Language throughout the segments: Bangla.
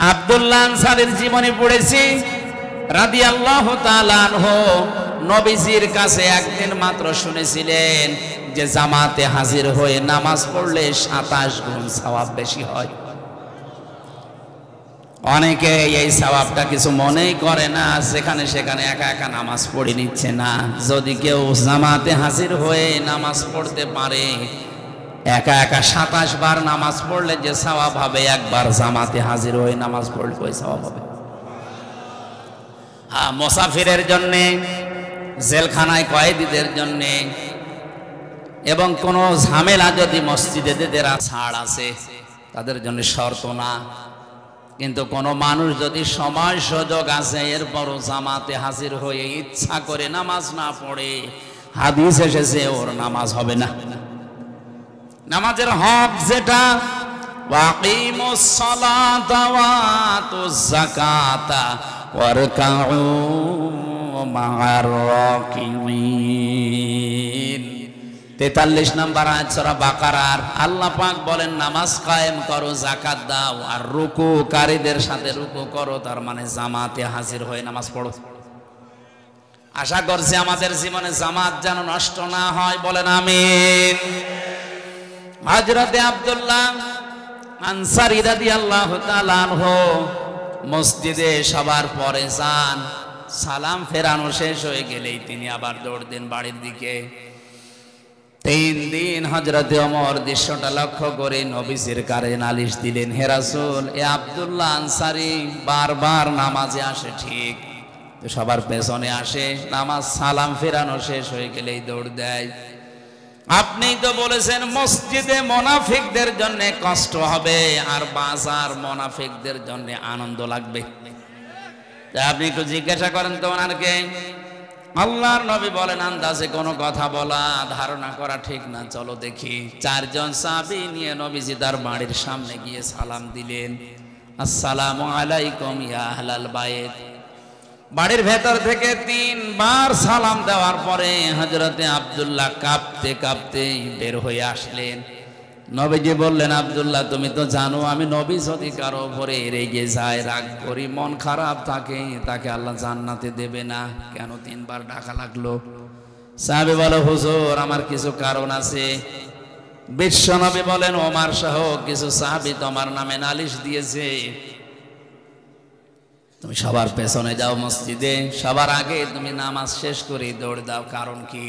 আব্দুল্লাহ আনসারীর জীবনী পড়েছি রাদিয়াল্লাহু তাআলা আনহু নবীজির কাছে একদিন মাত্র শুনেছিলেন যে জামাতে হাজির হয়ে নামাজ পড়লে 27 গুণ সওয়াব বেশি হয়। অনেকে এই সওয়াবটা কিছু মনেই করে না, যেখানে সেখানে একা একা নামাজ পড়ে নিচ্ছে না। যদি কেউ জামাতে হাজির হয়ে নামাজ পড়তে পারে, একা একা 27 বার নামাজ পড়লে যে সওয়াব হবে, একবার জামাতে হাজির হয়ে নামাজ পড়লে ওই সওয়াব হবে। মুসাফিরের জন্য, জেলখানায় কয়েদিদের জন্য, এবং কোন ঝামেলা যদি মসজিদে দেরা ছাড় আছে তাদের জন্য শর্ত না। কিন্তু কোন মানুষ যদি সময় সুযোগ আছে এরপরও জামাতে হাজির হয়ে ইচ্ছা করে নামাজ না পড়ে, হাদিস এসেছে ওর নামাজ হবে না। নামাজের হক যেটা, ওয়াকিমুস সালাতা ওয়া আতুজ যাকাতা ওয়ারকাউ মা'আর রাকিঈন। 43 নম্বর আয়াত সূরা বাকারার আল্লাহ পাক বলেন, নামাজ কায়েম করো, যাকাত দাও, আর রুকুকারীদের সাথে রুকু করো। তার মানে জামাতে হাজির হয়ে নামাজ পড়ো। আশা করছি আমাদের জীবনে জামাত যেন নষ্ট না হয়, বলেন আমিন। হযরতে আব্দুল্লাহ আনসারী রাদিয়াল্লাহু তাআলা আনহু মসজিদে সবার পরে যান, সালাম ফেরানো শেষ হয়ে গেলেই তিনি আবার দৌড় দেন বাড়ির দিকে। 3 দিন হযরতে ওমর দৃশ্যটা লক্ষ্য করে নবীজির কাছে নালিশ দিলেন, হে রাসূল, এ আব্দুল্লাহ আনসারী বারবার নামাজে আসে ঠিক, তো সবার পেছনে আসে, নামাজ সালাম ফেরানো শেষ হয়ে গেলেই দৌড় দেয়। আপনিই তো বলেছেন মসজিদে মুনাফিকদের জন্য কষ্ট হবে আর বাজার মুনাফিকদের জন্য আনন্দ লাগবে। আপনি একটু জিজ্ঞাসা করেন তো ওনারকে। আল্লাহর নবী বলেন, আন্দাজে কোনো কথা বলা, ধারণা করা ঠিক না, চলো দেখি। 4 জন সাহাবী নিয়ে নবীজি তার বাড়ির সামনে গিয়ে সালাম দিলেন, আসসালামু আলাইকুম ইয়া আহলাল বাইত। বাড়ির ভেতর থেকে 3 বার সালাম দেওয়ার পরে হযরতে আব্দুল্লাহ কাঁপতে কাঁপতে বের হয়ে আসলেন। নবীজি বললেন, আব্দুল্লাহ, তুমি তো জানো আমি নবী যদি কারো উপরে রেগে যায়, রাগ করি, মন খারাপ থাকে, তাকে আল্লাহ জান্নাতে দেবে না। কেন 3 বার ডাকা লাগলো? সাহাবী বলে, হুজুর, আমার কিছু কারণ আছে। বিশ্বনবী বলেন, ওমর সহ কিছু সাহাবী তোমার নামে নালিশ দিয়েছে। তুমি সবার পেছনে যাও মসজিদে, সবার আগে তুমি নামাজ শেষ করে দৌড় দাও। কারণ কি?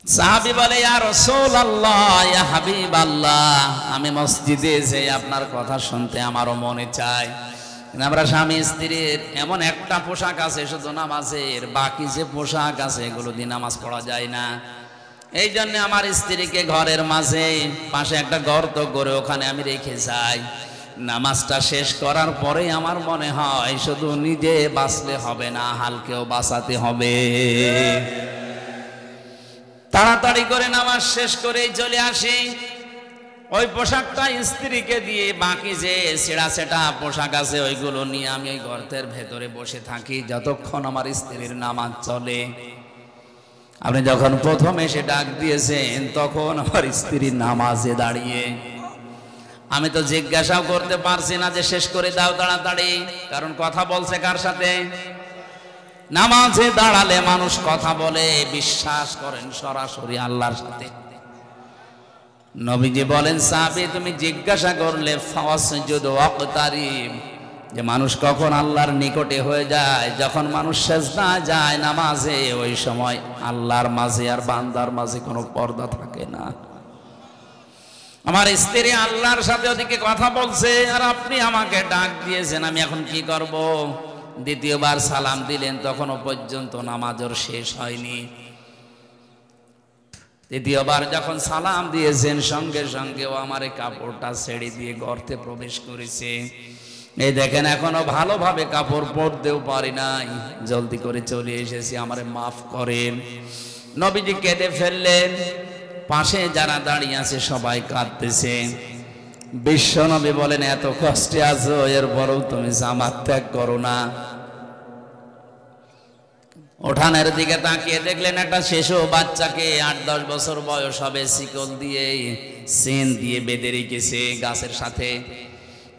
সাহাবী বলে, ইয়া রাসূলুল্লাহ, ইয়া হাবিবাল্লাহ, আমি মসজিদে যে আপনার কথা শুনতে আমারও মনে চায়, কিন্তু আমরা স্বামী স্ত্রীর এমন একটা পোশাক আছে শুধু নামাজের, বাকি যে পোশাক আছে এগুলো দিয়ে নামাজ পড়া যায় না। এই জন্য আমার স্ত্রীকে ঘরের মাঝে পাশে একটা গর্ত করে ওখানে আমি রেখে যাই। নামাজটা শেষ করার পরে আমার মনে হয় শুধু নিজে বাঁচলে হবে না, হালকেও বাঁচাতে হবে। তাড়াতাড়ি করে নামাজ শেষ করে চলে আসি। ওই পোশাকটা স্ত্রীকে দিয়ে বাকি যে ছেঁড়া সেটা পোশাক আছে ওইগুলো নিয়ে আমি ওই গর্তের ভেতরে বসে থাকি যতক্ষণ আমার স্ত্রীর নামাজ চলে। আপনি যখন প্রথম এসে ডাক দিয়েছেন তখন আমার স্ত্রী নামাজে দাঁড়িয়ে, আমি তো জিজ্ঞাসাও করতে পারছি না যে শেষ করে দাও তাড়াতাড়ি, কারণ কথা বলছে কার সাথে? নামাজে দাঁড়ালে মানুষ কথা বলে, বিশ্বাস করেন, সরাসরি আল্লাহর সাথে। নবীজি বলেন, সাহাবী, তুমি জিজ্ঞাসা করলে ফাসজুদ ওয়াকতারিব, যে মানুষ কখন আল্লাহর নিকটে হয়ে যায়? যখন মানুষ সেজদা যায় নামাজে, ওই সময় আল্লাহর মাঝে আর বান্দার মাঝে কোনো পর্দা থাকে না। আমার স্ত্রী আল্লাহর সাথে ওদিকে কথা বলছে আর আপনি আমাকে ডাক দিয়েছেন, আমি এখন কি করব? দ্বিতীয়বার সালাম দিলেন, তখনও পর্যন্ত নামাজের শেষ হয়নি। তৃতীয়বার যখন সালাম দিয়েছেন সঙ্গে সঙ্গে ও আমার এই কাপড়টা ছেড়ে দিয়ে গর্তে প্রবেশ করেছে। এই দেখেন, এখনো ভালোভাবে কাপড় পরতেও পারি নাই, জলদি করে চলে এসেছি, আমারে মাফ করেন। নবীজি কেঁদে ফেললেন, পাশে যারা দাঁড়িয়ে আছে সবাই কাঁদতেছে। বিশ্বনবী বলেন, এত কষ্টে আছো এরপরও তুমি জামাত ত্যাগ করো না। উঠানের দিকে তাকিয়ে দেখলেন একটা শিশু বাচ্চাকে 8-10 বছর বয়স হবে শিকল দিয়ে সিন দিয়ে বেঁধে রেখেছে গাছের সাথে।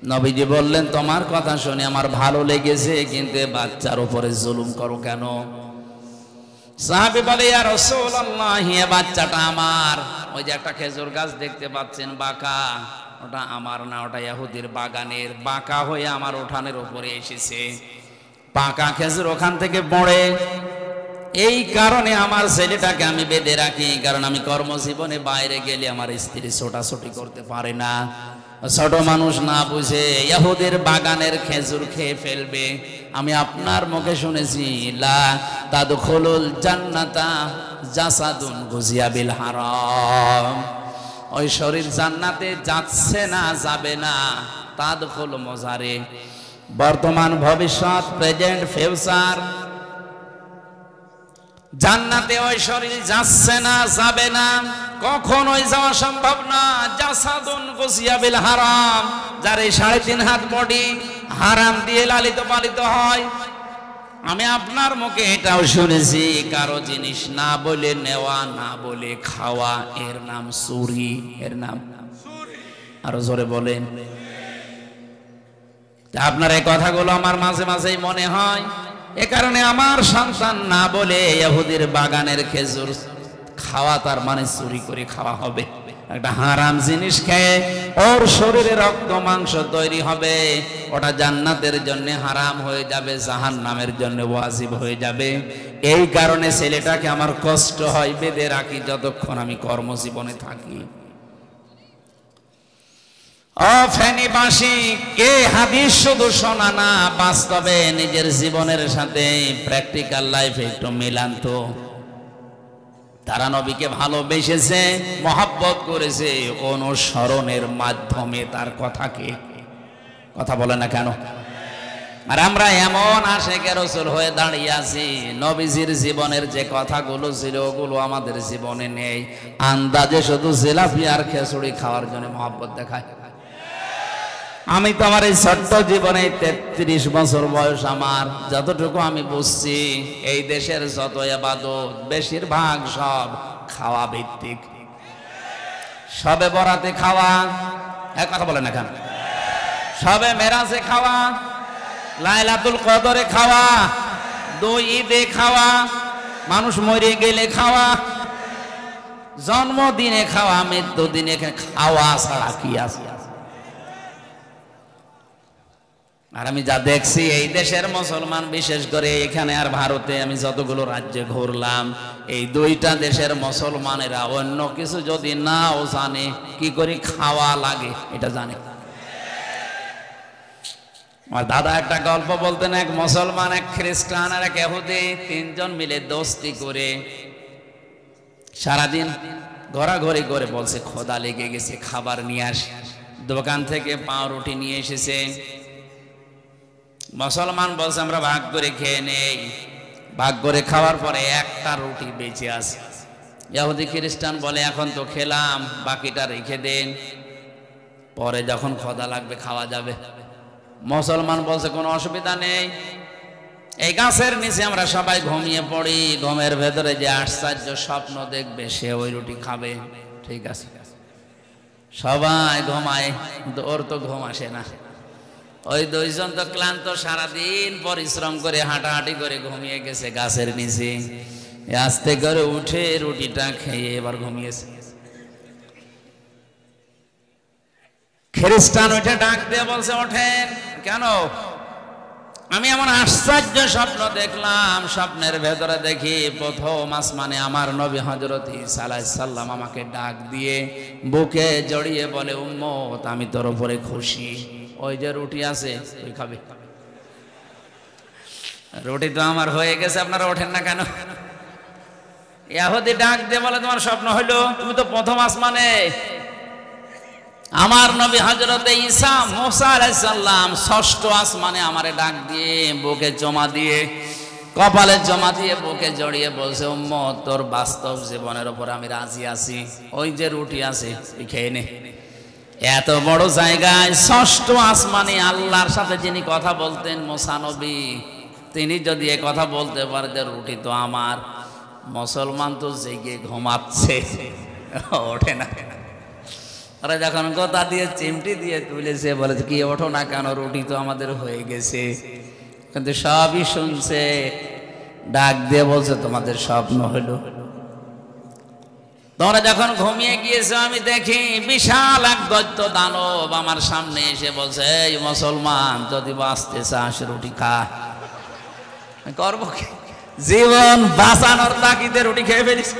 নবীজি বললেন, তোমার কথা শুনে আমার ভালো লেগেছে, কিন্তু বাচ্চার উপরে জুলুম করো কেন? সাহাবী বলে, ইয়া রাসূলুল্লাহ, এ বাচ্চাটা আমার। ওই যে একটা খেজুর গাছ দেখতে পাচ্ছেন বাঁকা, ওটা আমার না, ওটা ইহুদির বাগানের। বাঁকা হয়ে আমার উঠানের উপরে এসেছে, পাকা খেজুর ওখান থেকে পড়ে। এই কারণে আমার ছেলেটাকে আমি বেঁধে রাখি, কারণ আমি কর্মজীবনে বাইরে গেলে আমার স্ত্রী ছোটাছুটি করতে পারে না। ছোট মানুষ না বুঝে ইহুদির বাগানের খেজুর খেয়ে ফেলবে। আমি আপনার মুখে শুনেছি, লা তাদখুলুল জান্নাতা জাসাদুন গুজিয়া বিল হারাম। ওই শরীর জান্নাতে যাচ্ছে না, যাবে না। তাদখুল মুজারে, বর্তমান, ভবিষ্যৎ, প্রেজেন্ট, ফিউচার। জান্নাতে ওই শরীর যাচ্ছে না, যাবে না, কখনোই যাওয়া সম্ভব না। জাসাদুন গুজিয়া বিল হারাম, যার এই 3.5 হাত বডি হারাম দিয়ে লালিত পালিত হয়। আমি আপনার মুখে এটাও শুনেছি, কারো জিনিস না বলে নেওয়া, না বলে খাওয়া, এর নাম চুরি। এর নাম আরো জোরে বলেন। আপনার এই কথাগুলো আমার মাঝে মাঝেই মনে হয়। এ কারণে আমার সন্তান না বলে ইহুদির বাগানের খেজুর খাওয়া, তার মানে চুরি করে খাওয়া হবে। একটা হারাম জিনিস খেয়ে ওর শরীরে রক্ত মাংস তৈরি হবে, ওটা জান্নাতের জন্য হারাম হয়ে যাবে, জাহান্নামের জন্য ওয়াজিব হয়ে যাবে। এই কারণে ছেলেটাকে আমার কষ্ট হয়, বেঁধে রাখি যতক্ষণ আমি কর্মজীবনে থাকি। ও ফেনীবাসী, এ হাদিস শুধু শোনা না, বাস্তবে নিজের জীবনের সাথে প্র্যাকটিক্যাল লাইফে একটু মিলান তো। তারা নবীকে ভালোবেসেছে, মহব্বত করেছে অনুসরণের মাধ্যমে তার কথাকে। কথা বলে না কেন? আর আমরা এমন আশিকে রাসূল হয়ে দাঁড়িয়ে আছি, নবীজির জীবনের যে কথাগুলো ছিল ওগুলো আমাদের জীবনে নেই। আন্দাজে শুধু জিলাপি আর খিচুড়ি খাওয়ার জন্য মহব্বত দেখায়। আমি তো আমার এই ছোট্ট জীবনে 33 বছর বয়স, আমার যতটুকু আমি বুঝছি, এই দেশের যত ইবাদত বেশিরভাগ সব খাওয়া ভিত্তিক। সবে বরাতে খাওয়া, এক কথা বলে না কেন? সবে মেরাজে খাওয়া, লাইলাতুল কদরে খাওয়া, 2 ঈদে খাওয়া, মানুষ মরে গেলে খাওয়া, জন্মদিনে খাওয়া, মৃত্যুদিনে খাওয়া ছাড়া কি আছে? আর আমি যা দেখছি এই দেশের মুসলমান, বিশেষ করে এখানে আর ভারতে, আমি যতগুলো রাজ্যে ঘুরলাম, এই 2টা দেশের মুসলমানেরা অন্য কিছু যদি নাও জানে, কি করে খাওয়া লাগে এটা জানে। আমার দাদা একটা গল্প বলতেন, এক মুসলমান, এক খ্রিস্টান আর এক ইহুদি, 3 জন মিলে দোস্তি করে সারাদিন ঘোরাঘুরি করে বলছে খোদা লেগে গেছে, খাবার নিয়ে আসে। দোকান থেকে পাউরুটি নিয়ে এসেছে। মুসলমান বলছে আমরা ভাগ করে খেয়ে নেই। ভাগ করে খাওয়ার পরে একটা রুটি বেঁচে আছে। ইহুদি খ্রিস্টান বলে এখন তো খেলাম, বাকিটা রেখে দেন, পরে যখন ক্ষুধা লাগবে খাওয়া যাবে। মুসলমান বলছে কোনো অসুবিধা নেই, এই গাছের নিচে আমরা সবাই ঘুমিয়ে পড়ি, ঘুমের ভেতরে যে আশ্চর্য স্বপ্ন দেখবে সে ওই রুটি খাবে। ঠিক আছে, সবাই ঘুমায়, কিন্তু ওর তো ঘুম আসে না। ওই 2 জন তো ক্লান্ত, সারাদিন পরিশ্রম করে হাঁটাহাঁটি করে ঘুমিয়ে গেছে গাছের নিচে। আস্তে করে উঠে রুটিটা খেয়ে এবার ঘুমিয়েছে। খ্রিস্টান উঠে ডাক দিয়ে বলছে ওঠেন। কেন? আমি এমন আশ্চর্য স্বপ্ন দেখলাম, স্বপ্নের ভেতরে দেখি প্রথম আসমানে আমার নবী হযরত ঈসা আলাইহিস সালাম আমাকে ডাক দিয়ে বুকে জড়িয়ে বলে, উম্মত আমি তোর উপরে খুশি, ওই যে রুটি আছে তুই খাবি। রুটি তো আমার হয়ে গেছে, আপনারা ওঠেন না কেন? ইহুদি ডাক দিয়ে বলে তোমার স্বপ্ন হইলো, তুমি তো প্রথম আসমানে। আমার নবী হযরত ঈসা মুসা আলাইহিস সালাম 6ষ্ঠ আসমানে আমারে ডাক দিয়ে বুকে জমা দিয়ে, কপালে জমা দিয়ে বুকে জড়িয়ে বলছে, উম্মত তোর বাস্তব জীবনের উপর আমি রাজি আছি, ওই যে রুটি আছে তুই খেয়ে নে। এত বড় জায়গায় 6ষ্ঠ আসমানে আল্লাহর সাথে যিনি কথা বলতেন মুসা নবী, তিনি যদি এ কথা বলতে পারে যে রুটি তো আমার, মুসলমান তো জেগে ঘুমাচ্ছে, ওঠে না। ওরা যখন গোতা দিয়ে চিমটি দিয়ে তুলেছে, বলেছে কি ওঠো না কেন, রুটি তো আমাদের হয়ে গেছে। কিন্তু সবই শুনছে, ডাক দিয়ে বলছে তোমাদের স্বপ্ন হলো। তোমরা যখন ঘুমিয়ে গিয়েছো আমি দেখি বিশাল এক দৈত্য দানব আমার সামনে এসে বলছে, এই মুসলমান যদি বাঁচতে চাস রুটি খা। করবো কি, জীবন বাঁচানোর তাগিদে রুটি খেয়ে ফেলিস।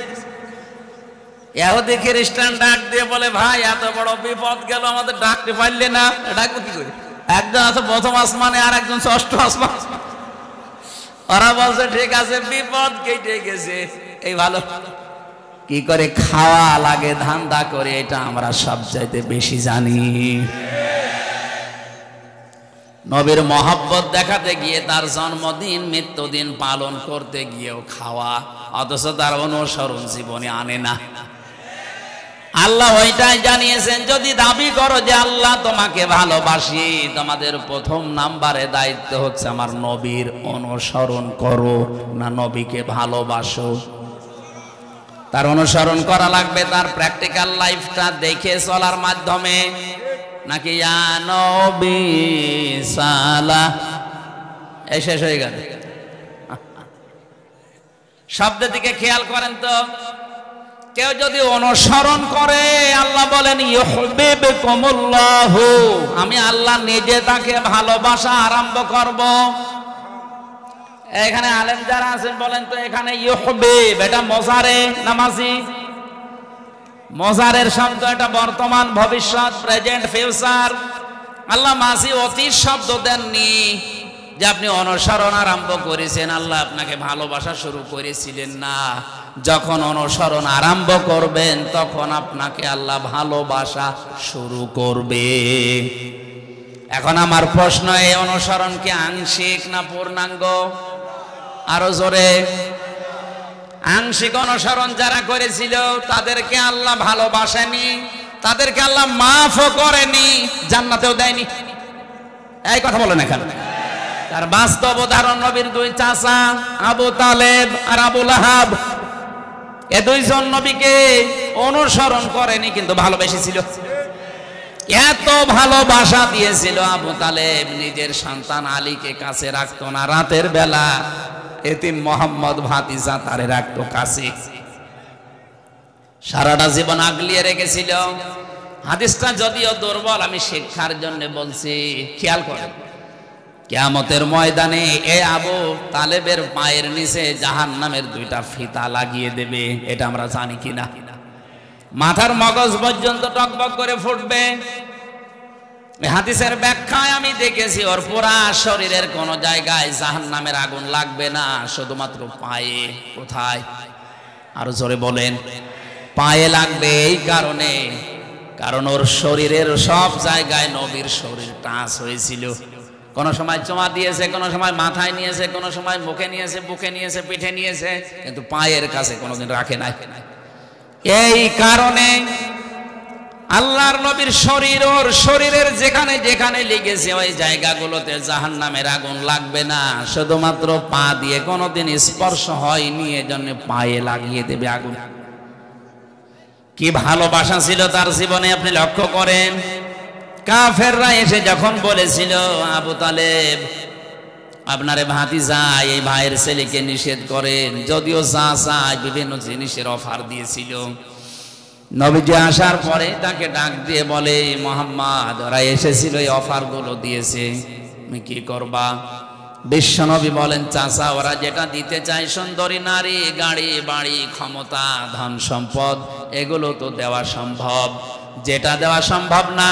ইহুদি খ্রিস্টান ডাক দিয়ে বলে, ভাই এত বড় বিপদ গেল, আমাদের ডাকতে পারলে না। ডাকবো কি করে, একজন আছে প্রথম আসমানে আর একজন ষষ্ঠ আসমান। ওরা বলছে ঠিক আছে, বিপদ কেটে গেছে, এই ভালো। কি করে খাওয়া লাগে ধান্দা করে, এটা আমরা সবচাইতে বেশি জানি। নবীর মহব্বত দেখাতে গিয়ে তার জন্মদিন মৃত্যুদিন পালন করতে গিয়েও খাওয়া, অথচ তার অনুসরণ জীবনে আনে না। আল্লাহ ওইটাই জানিয়েছেন, যদি দাবি করো যে আল্লাহ তোমাকে ভালোবাসি, তোমাদের প্রথম নাম্বারে দায়িত্ব হচ্ছে আমার নবীর অনুসরণ করো, না নবীকে ভালোবাসো। তার অনুসরণ করা লাগবে, তার প্র্যাকটিক্যাল লাইফটা দেখে চলার মাধ্যমে, নাকি ইয়া নবী সালা এই শেষ হয়ে গেল। শব্দের দিকে খেয়াল করেন তো, কেউ যদি অনুসরণ করে, আল্লাহ বলেন ইউহিব্বুকুমুল্লাহু, আমি আল্লাহ নিজে তাকে ভালোবাসা আরম্ভ করব। এখানে আলেম যারা আছেন বলেন তো, এখানে ইউহিব্ব এটা মজারে নামাজি, মজারের শব্দ এটা বর্তমান ভবিষ্যৎ, প্রেজেন্ট ফিউচার। আল্লাহ মাঝি অতীত শব্দ দেননি যে আপনি অনুসরণ আরম্ভ করেছেন, আল্লাহ আপনাকে ভালোবাসা শুরু করেছিলেন না। যখন অনুসরণ আরম্ভ করবেন তখন আপনাকে আল্লাহ ভালোবাসা শুরু করবে। এখন আমার প্রশ্ন, এই অনুসরণ কি আংশিক না পূর্ণাঙ্গ? আরো জোরে। আংশিক অনুসরণ যারা করেছিল তাদেরকে আল্লাহ ভালোবাসেনি, তাদেরকে আল্লাহ মাফও করেনি, জান্নাতেও দেয়নি। এই কথা বলেন এখানে। তার বাস্তব উদাহরণ নবীর দুই চাচা আবু তালেব আর আবু লাহাব। এ দুইজন নবীকে অনুসরণ করেনি, কিন্তু ভালোবেসেছিল। এত ভালোবাসা দিয়েছিল, আবু তালেব নিজের সন্তান আলীকে কাছে রাখতো না, রাতের বেলা এতিম মোহাম্মদ ভাতিজা তারে রাখতো কাছে, সারাটা জীবন আগলিয়ে রেখেছিল। হাদিসটা যদিও দুর্বল, আমি শিক্ষার জন্য বলছি, খেয়াল করেন। কিয়ামতের ময়দানে এ আবু তালেবের পায়ের নিচে জাহান্নামের দুইটা ফিতা লাগিয়ে দেবে, এটা আমরা জানি কিনা? মাথার মগজ পর্যন্ত টকবক করে ফুটবে। হাদিসের ব্যাখ্যায় আমি দেখেছি, ওর পুরা শরীরের কোন জায়গায় জাহান্নামের আগুন লাগবে না, শুধুমাত্র পায়ে। কোথায়? আরো জোরে বলেন। পায়ে লাগবে। এই কারণে, কারণ ওর শরীরের সব জায়গায় নবীর শরীর টাচ হয়েছিল। কোন সময় চোমা দিয়েছে, কোন সময় মাথায় নিয়েছে, কোন সময় মুখে নিয়েছে, বুকে নিয়েছে, পিঠে নিয়েছে, কিন্তু পায়ের কাছে কোনোদিন রাখে নাই। এই কারণে আল্লাহর নবীর শরীর, ওর শরীরের যেখানে যেখানে লেগেছে ওই জায়গাগুলোতে জাহান্নামের আগুন লাগবে না, শুধুমাত্র পা দিয়ে কোনোদিন স্পর্শ হয়নি, এজন্য পায়ে লাগিয়ে দেবে আগুন। কি ভালোবাসা ছিল তার জীবনে, আপনি লক্ষ্য করেন। কাফেররা এসে যখন বলেছিল, আবু তালেব আপনারে ভাতিজা, এই ভাইয়ের ছেলেকে নিষেধ করেন, যদিও যা চায় বিভিন্ন জিনিসের অফার দিয়েছিল। নবীজি আসার পরে তাকে ডাক দিয়ে বলে, মুহাম্মদ ওরা এসেছিল, এই অফার গুলো দিয়েছে, তুমি কি করবা? বিশ্ব নবী বলেন, চাচা ওরা যেটা দিতে চায়, সুন্দরী নারী, গাড়ি বাড়ি, ক্ষমতা, ধন সম্পদ, এগুলো তো দেওয়া সম্ভব। যেটা দেওয়া সম্ভব না,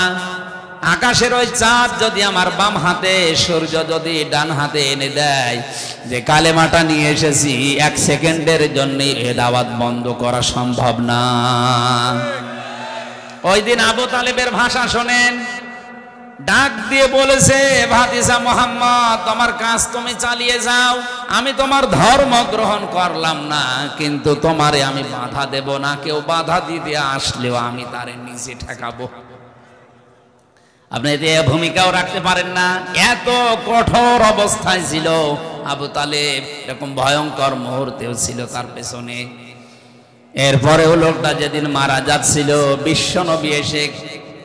আকাশের ওই চাঁদ যদি আমার বাম হাতে, সূর্য যদি ডান হাতে এনে দেয়, যে কালেমাটা নিয়ে এসেছি, 1 সেকেন্ডের জন্য এ দাওয়াত বন্ধ করা সম্ভব না। ওই দিন আবু তালেবের ভাষা শোনেন, ডাক দিয়ে বলেছে, ভাতিজা মুহাম্মদ তোমার কাজ তুমি চালিয়ে যাও, আমি তোমার ধর্ম গ্রহণ করলাম না, কিন্তু তোমারে আমি বাধা দেব না। কেউ বাধা দিতে আসলেও আমি তারে নিচে ঠেকাবো। আপনি এতে ভূমিকাও রাখতে পারেন না। এত কঠোর অবস্থায় ছিল আবু তালেব, এরকম ভয়ঙ্কর মুহূর্তেও ছিল তার পেছনে। এরপরেও লোকটা যেদিন মারা যাচ্ছিল, বিশ্ব নবী এসে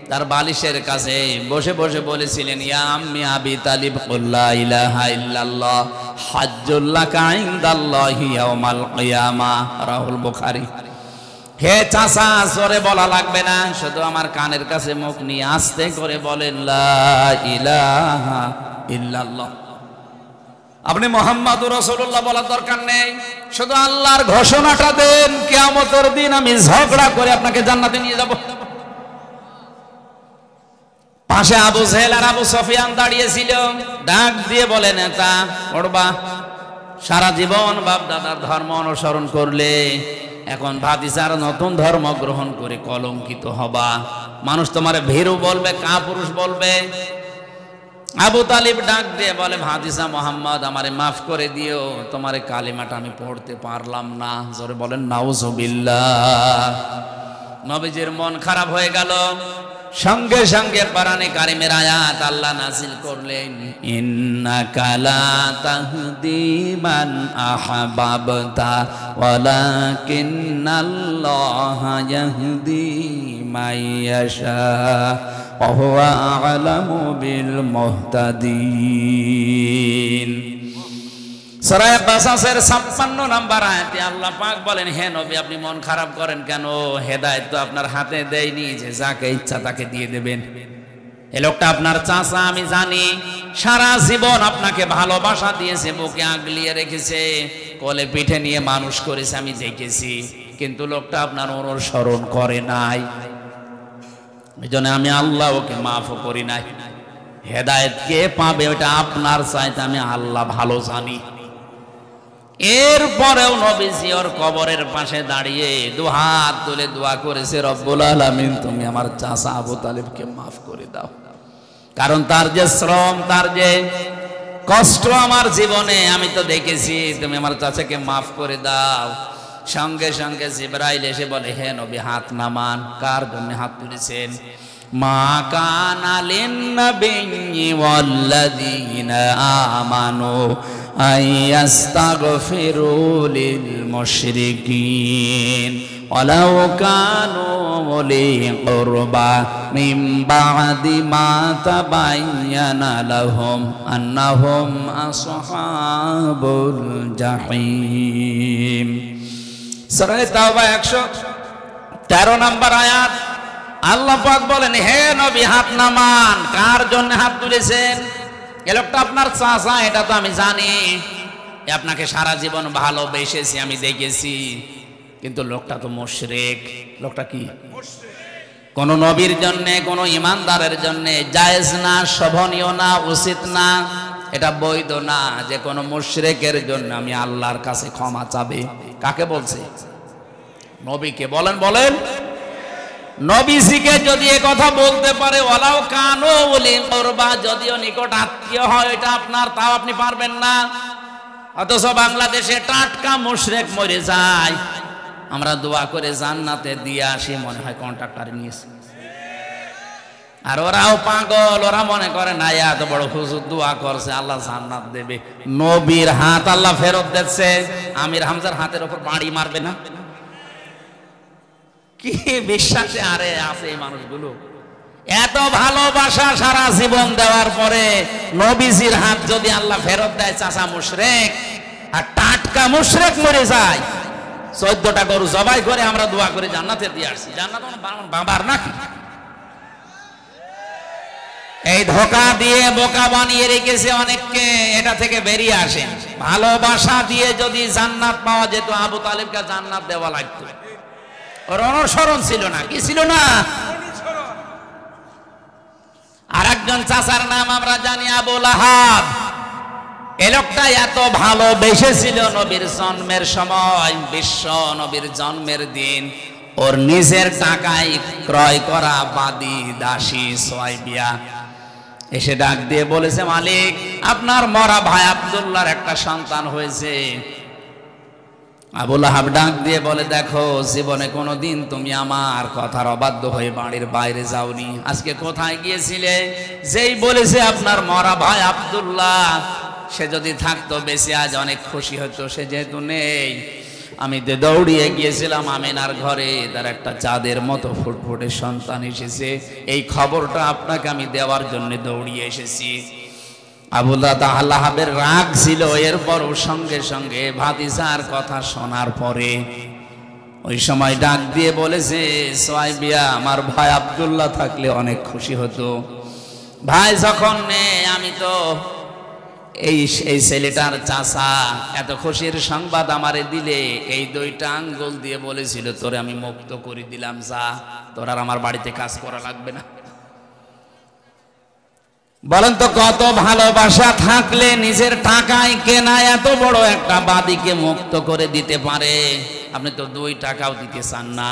তার বালিশের কাছে বসে বসে বলেছিলেন, ইয়া আম্মি আবি তালিব কুল লা ইলাহা ইল্লাল্লাহ হাজ্জুল লাকা ইনদাল্লাহি ইয়াউমাল কিয়ামাহ, রাহুল বুখারী। হে চাচা, জোরে বলা লাগবে না, শুধু আমার কানের কাছে মুখ নিয়ে আস্তে করে বলেন লা ইলাহা ইল্লাল্লাহ। আপনি মুহাম্মাদুর রাসূলুল্লাহ বলার দরকার নেই, শুধু আল্লাহর ঘোষণাটা দেন, কিয়ামতের দিন আমি ঝগড়া করে আপনাকে জান্নাতে নিয়ে যাব। পাশে আবু জেহেল আর আবু সুফিয়ান দাঁড়িয়েছিল, ডাক দিয়ে বলে, নেতা পড়বা, সারা জীবন বাপ দাদার ধর্ম অনুসরণ করলে, এখন ভাতিজার নতুন ধর্ম গ্রহণ করে কলঙ্কিত হবা, মানুষ তোমার ভীরু বলবে, কাপুরুষ বলবে। আবু তালিব ডাক দিয়ে বলে, ভাতিজা মুহাম্মদ আমারে মাফ করে দিও, তোমার কালিমাটা আমি পড়তে পারলাম না। জোরে বলেন নাউজুবিল্লাহ। নবীজির মন খারাপ হয়ে গেল, সঙ্গে সঙ্গে কোরআনে কারিমের আয়াত আল্লাহ নাযিল করলেন, ইন্নাকা লা তাহদি মান আহবাবতা ওয়ালাকিন্নাল্লাহা ইয়াহদি মান ইয়াশা ওয়া হুয়া আ'লামু বিল মুহতাদিন। সূরা কাসাসের 56 নম্বর আয়াতে আল্লাহ পাক বলেন, হে নবী আপনি মন খারাপ করেন কেন? হেদায়েত তো আপনার হাতে দেয়নি যে যাকে ইচ্ছা তাকে দিয়ে দেবেন। এই লোকটা আপনার চাচা, আমি জানি, সারা জীবন আপনাকে ভালোবাসা দিয়েছে, বুকে আগলিয়ে রেখেছে, কোলে পিঠে নিয়ে মানুষ করেছে, আমি দেখেছি, কিন্তু লোকটা আপনার অনুসরণ করে নাই, এই জন্য আমি আল্লাহ ওকে মাফও করি নাই। হেদায়েত কে পাবে ওটা আপনার চাইতে আমি আল্লাহ ভালো জানি। এরপরেও নবীজি ওর কবরের পাশে দাঁড়িয়ে দুহাত তুলে দোয়া করেছে, রব্বুল আলামিন তুমি আমার চাচা আবু তালিবকে মাফ করে দাও, কারণ তার যে শ্রম, তার যে কষ্ট আমার জীবনে আমি তো দেখেছি, তুমি আমার চাচাকে মাফ করে দাও। সঙ্গে সঙ্গে জিবরাইল এসে বলে, হে নবী হাত নামান। কার জন্য হাত তুলেছেন? মা কানা লিন-নাবিয়্যি ওয়াল্লাযীনা আমানু আইয়াস্তাগফিরু লিল মুশরিকিন ওয়ালাউ কানু উলি কুরবা মিন বা'দি মা তাবায়্যানা লাহুম আন্নাহুম আসহাবুল জাহিম। সূরা তাওবা 113 নম্বর আয়াত আল্লাহ পাক বলেন, হে নবী হাত নামান। কার জন্য হাত তুলেছেন? এ লোকটা আপনার চাচা, এটা তো আমি জানি, আপনাকে সারা জীবন ভালোবেসেছি, আমি দেখেছি, কিন্তু লোকটা তো মুশরিক। লোকটা কি? কোন নবীর জন্য, কোন ইমানদারের জন্য জায়েজ না, শোভনীয় না, উচিত না, এটা বৈধ না যে কোন মুশরিকের জন্য আমি আল্লাহর কাছে ক্ষমা চাবে। কাকে বলছে? নবীকে। বলেন বলেন, নবীজিকে যদি এ কথা বলতে পারে, ওয়ালাউ কানু উলি কুরবা, যদিও নিকট আত্মীয় হয়, এটা আপনার, তাও আপনি পারবেন না। অথচ বাংলাদেশে টাটকা মুশরিক মরে যায়, আমরা দোয়া করে জান্নাতে দিয়ে আসি, মনে হয় কন্ট্রাক্টর নিয়েছে। আর ওরাও পাগল, ওরা মনে করে না এত বড় হুজুর দোয়া করছে আল্লাহ জান্নাত দেবে। নবীর হাত আল্লাহ ফেরত দিচ্ছে, আমির হামজার হাতের উপর বাড়ি মারবে না? কি বিশ্বাসে আরে আছে এই মানুষগুলো? এত ভালোবাসা সারা জীবন দেওয়ার পরে নবীজির হাত যদি আল্লাহ ফেরত দেয়, চাচা মুশরিক, আর টাটকা মুশরিক মরে যায়। 14টা গরু জবাই করে আমরা দোয়া করে জান্নাতে দিয়ে আসছি। জান্নাত বাবার নাকি? এই ধোঁকা দিয়ে বোকা বানিয়ে রেখেছে অনেককে, এটা থেকে বেরিয়ে আসেন। ভালোবাসা দিয়ে যদি জান্নাত পাওয়া যেত, আবু তালিবকে জান্নাত দেওয়া লাগতো। ওর অনুসরণ ছিল না, কি ছিল না? আর একজন চাচার নাম আমরা জানি, আবু লাহাব। এই লোকটা এত ভালোবেসেছিল নবীর জন্মের সময়, বিশ্ব নবীর জন্মের দিন ওর নিজের টাকায় ক্রয় করা বাদী দাসী সুয়াইবিয়া এসে ডাক দিয়ে বলেছে, মালিক আপনার মরা ভাই আব্দুল্লাহর একটা সন্তান হয়েছে। আবু লাহাব ডাক দিয়ে বলে, দেখো জীবনে কোনোদিন তুমি আমার কথার অবাধ্য হয়ে বাড়ির বাইরে যাওনি, আজকে কোথায় গিয়েছিলে? যেই বলেছে আপনার মরা ভাই আব্দুল্লাহ, সে যদি থাকতো বেঁচে আজ অনেক খুশি হতো, সে যেহেতু নেই, আমি দৌড়িয়ে গিয়েছিলাম আমিনার ঘরে, তার একটা চাঁদের মতো ফুটফুটে সন্তান এসেছে, এই খবরটা আপনাকে আমি দেওয়ার জন্য দৌড়িয়ে এসেছি। আবু লাহাবের রাগ ছিল, এরপরও সঙ্গে সঙ্গে ভাতিজার কথা শোনার পরে ওই সময় ডাক দিয়ে বলেছে, সোয়াইবিয়া, আমার ভাই আব্দুল্লাহ থাকলে অনেক খুশি হতো। ভাই যখন নেই, আমি তো এই ছেলেটার চাচা, এত খুশির সংবাদ আমারে দিলে, এই 2টা আঙ্গুল দিয়ে বলেছিল, তোরে আমি মুক্ত করে দিলাম, যা, তোর আর আমার বাড়িতে কাজ করা লাগবে না। বলেন তো, কত ভালোবাসা থাকলে নিজের টাকায় কেনা এত বড় একটা বাদীকে মুক্ত করে দিতে পারে? আপনি তো 2 টাকাও দিতে চান না।